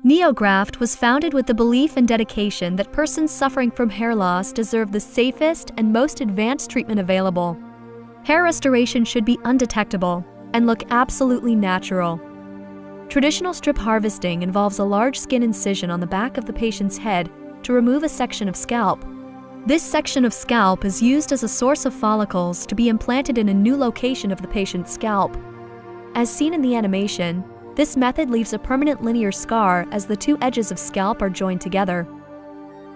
Neograft was founded with the belief and dedication that persons suffering from hair loss deserve the safest and most advanced treatment available. Hair restoration should be undetectable and look absolutely natural. Traditional strip harvesting involves a large skin incision on the back of the patient's head to remove a section of scalp. This section of scalp is used as a source of follicles to be implanted in a new location of the patient's scalp. As seen in the animation, this method leaves a permanent linear scar as the two edges of scalp are joined together.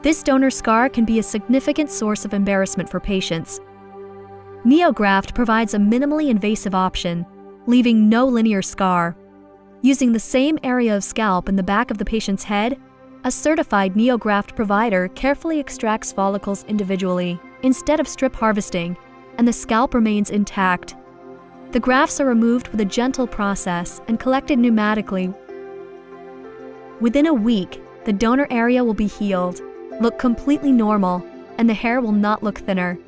This donor scar can be a significant source of embarrassment for patients. Neograft provides a minimally invasive option, leaving no linear scar. Using the same area of scalp in the back of the patient's head, a certified Neograft provider carefully extracts follicles individually, instead of strip harvesting, and the scalp remains intact. The grafts are removed with a gentle process and collected pneumatically. Within a week, the donor area will be healed, look completely normal, and the hair will not look thinner.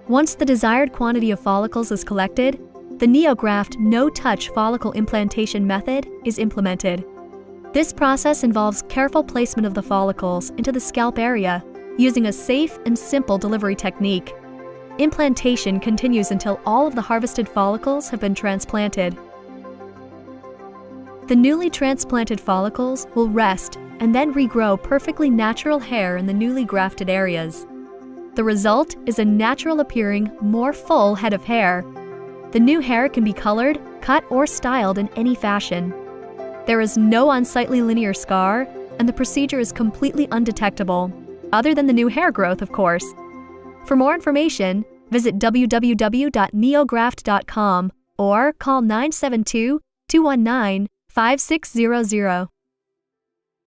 Once the desired quantity of follicles is collected, the Neograft no-touch follicle implantation method is implemented. This process involves careful placement of the follicles into the scalp area using a safe and simple delivery technique. Implantation continues until all of the harvested follicles have been transplanted. The newly transplanted follicles will rest and then regrow perfectly natural hair in the newly grafted areas. The result is a natural-appearing, more full head of hair. The new hair can be colored, cut, or styled in any fashion. There is no unsightly linear scar, and the procedure is completely undetectable, other than the new hair growth, of course. For more information, visit www.neograft.com or call 972-219-5600.